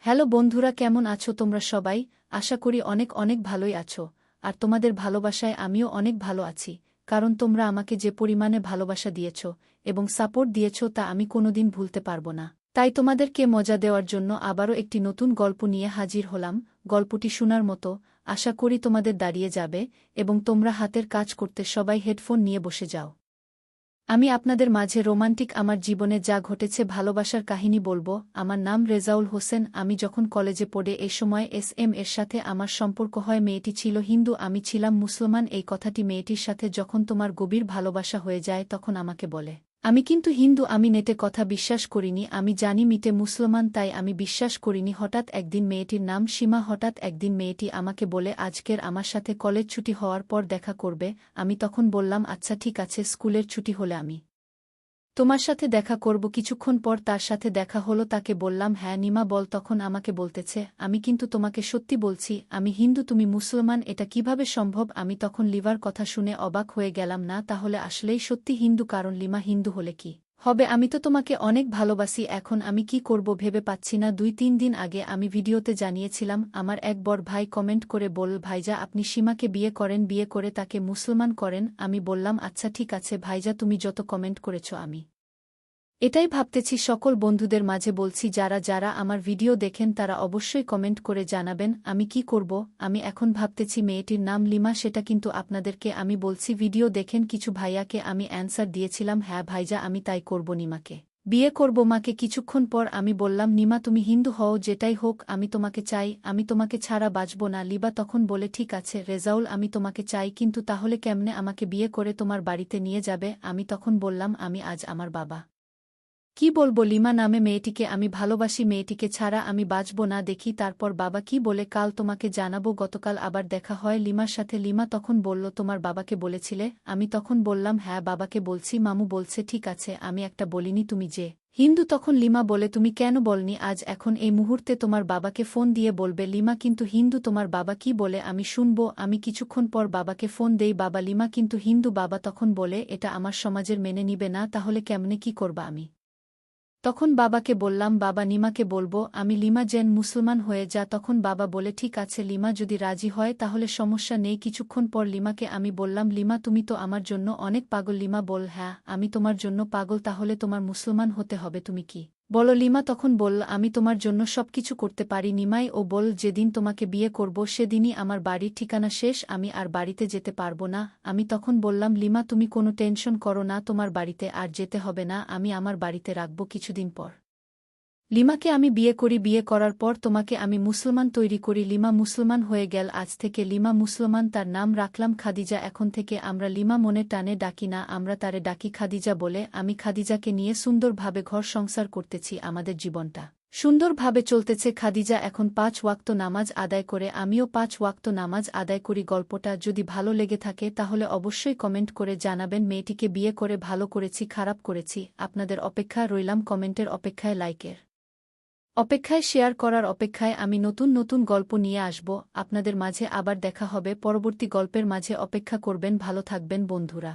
Hello বন্ধুরা, কেমন আছো তোমরা সবাই? আশা করি অনেক অনেক ভালোই আছো। আর তোমাদের ভালোবাসায় আমিও অনেক ভালো আছি, কারণ তোমরা আমাকে যে পরিমাণে ভালোবাসা দিয়েছ এবং সাপোর্ট দিয়েছ তা আমি কোনোদিন ভুলতে পারবো না। তাই তোমাদেরকে মজা দেওয়ার জন্য আবারও একটি নতুন গল্প নিয়ে হাজির হলাম। গল্পটি শোনার মতো, আশা করি তোমাদের দাঁড়িয়ে যাবে এবং তোমরা হাতের কাজ করতে সবাই হেডফোন নিয়ে বসে যাও। আমি আপনাদের মাঝে রোমান্টিক আমার জীবনে যা ঘটেছে ভালোবাসার কাহিনী বলবো। আমার নাম রেজাউল হোসেন। আমি যখন কলেজে পড়ে এই সময় এর সাথে আমার সম্পর্ক হয়। মেয়েটি ছিল হিন্দু, আমি ছিলাম মুসলমান। এই কথাটি মেয়েটির সাথে যখন তোমার গভীর ভালোবাসা হয়ে যায় তখন আমাকে বলে। আমি কিন্তু হিন্দু, আমি নেটে কথা বিশ্বাস করিনি। আমি জানি মিটে মুসলমান, তাই আমি বিশ্বাস করিনি। হঠাৎ একদিন, মেয়েটির নাম সীমা, হঠাৎ একদিন মেয়েটি আমাকে বলে আজকের আমার সাথে কলেজ ছুটি হওয়ার পর দেখা করবে। আমি তখন বললাম আচ্ছা ঠিক আছে, স্কুলের ছুটি হলে আমি তোমার সাথে দেখা করব। কিছুক্ষণ পর তার সাথে দেখা হলো। তাকে বললাম হ্যাঁ নিমা বল। তখন আমাকে বলতেছে আমি কিন্তু তোমাকে সত্যি বলছি, আমি হিন্দু, তুমি মুসলমান, এটা কিভাবে সম্ভব? আমি তখন লিভার কথা শুনে অবাক হয়ে গেলাম। না, তাহলে আসলেই সত্যি হিন্দু, কারণ লিমা হিন্দু হলে কি হবে? আমি তো তোমাকে অনেক ভালোবাসি, এখন আমি কি করব ভেবে পাচ্ছি না। 2-3 দিন আগে আমি ভিডিওতে জানিয়েছিলাম, আমার এক বড় ভাই কমেন্ট করে বল ভাইজা আপনি সীমাকে বিয়ে করেন, বিয়ে করে তাকে মুসলমান করেন। আমি বললাম আচ্ছা ঠিক আছে ভাইজা, তুমি যত কমেন্ট করেছ আমি এটাই ভাবতেছি। সকল বন্ধুদের মাঝে বলছি, যারা যারা আমার ভিডিও দেখেন তারা অবশ্যই কমেন্ট করে জানাবেন আমি কি করব। আমি এখন ভাবতেছি মেয়েটির নাম লিমা, সেটা কিন্তু আপনাদেরকে আমি বলছি। ভিডিও দেখেন কিছু ভাইয়াকে আমি অ্যান্সার দিয়েছিলাম হ্যাঁ ভাইজা আমি তাই করব, নিমাকে বিয়ে করব। মাকে কিছুক্ষণ পর আমি বললাম নিমা তুমি হিন্দু হও, যেটাই হোক আমি তোমাকে চাই, আমি তোমাকে ছাড়া বাঁচব না। লিবা তখন বলে ঠিক আছে রেজাউল, আমি তোমাকে চাই, কিন্তু তাহলে কেমনে আমাকে বিয়ে করে তোমার বাড়িতে নিয়ে যাবে? আমি তখন বললাম আমি আজ আমার বাবা কি বলবো, লিমা নামে মেয়েটিকে আমি ভালোবাসি, মেয়েটিকে ছাড়া আমি বাঁচব না। দেখি তারপর বাবা কি বলে, কাল তোমাকে জানাবো। গতকাল আবার দেখা হয় লিমার সাথে। লিমা তখন বলল তোমার বাবাকে বলেছিলে? আমি তখন বললাম হ্যাঁ বাবাকে বলছি, মামু বলছে ঠিক আছে, আমি একটা বলিনি তুমি যে হিন্দু। তখন লিমা বলে তুমি কেন বলনি? আজ এখন এই মুহূর্তে তোমার বাবাকে ফোন দিয়ে বলবে লিমা কিন্তু হিন্দু, তোমার বাবা কি বলে আমি শুনব। আমি কিছুক্ষণ পর বাবাকে ফোন দেই, বাবা লিমা কিন্তু হিন্দু। বাবা তখন বলে এটা আমার সমাজের মেনে নিবে না, তাহলে কেমনে কি করবা? আমি তখন বাবাকে বললাম বাবা নিমাকে বলবো আমি লিমা যেন মুসলমান হয়ে যা। তখন বাবা বলে ঠিক আছে লিমা যদি রাজি হয় তাহলে সমস্যা নেই। কিছুক্ষণ পর লিমাকে আমি বললাম লিমা তুমি তো আমার জন্য অনেক পাগল। লিমা বল হ্যাঁ আমি তোমার জন্য পাগল, তাহলে তোমার মুসলমান হতে হবে, তুমি কি বলো? লিমা তখন বলল আমি তোমার জন্য সবকিছু করতে পারি নিমাই। ও বল যেদিন তোমাকে বিয়ে করব সেদিনই আমার বাড়ির ঠিকানা শেষ, আমি আর বাড়িতে যেতে পারবো না। আমি তখন বললাম লিমা তুমি কোনো টেনশন করো না, তোমার বাড়িতে আর যেতে হবে না, আমি আমার বাড়িতে রাখব কিছুদিন পর লিমাকে আমি বিয়ে করি, বিয়ে করার পর তোমাকে আমি মুসলমান তৈরি করি। লিমা মুসলমান হয়ে গেল, আজ থেকে লিমা মুসলমান, তার নাম রাখলাম খাদিজা। এখন থেকে আমরা লিমা মনে টানে ডাকি না, আমরা তারে ডাকি খাদিজা বলে। আমি খাদিজাকে নিয়ে সুন্দরভাবে ঘর সংসার করতেছি, আমাদের জীবনটা সুন্দরভাবে চলতেছে। খাদিজা এখন 5 ওয়াক্ত নামাজ আদায় করে, আমিও 5 ওয়াক্ত নামাজ আদায় করি। গল্পটা যদি ভালো লেগে থাকে তাহলে অবশ্যই কমেন্ট করে জানাবেন। মেয়েটিকে বিয়ে করে ভালো করেছি খারাপ করেছি, আপনাদের অপেক্ষা রইলাম, কমেন্টের অপেক্ষায়, লাইকের অপেক্ষায়, শেয়ার করার অপেক্ষায়। আমি নতুন নতুন গল্প নিয়ে আসব আপনাদের মাঝে। আবার দেখা হবে পরবর্তী গল্পের মাঝে, অপেক্ষা করবেন। ভালো থাকবেন বন্ধুরা।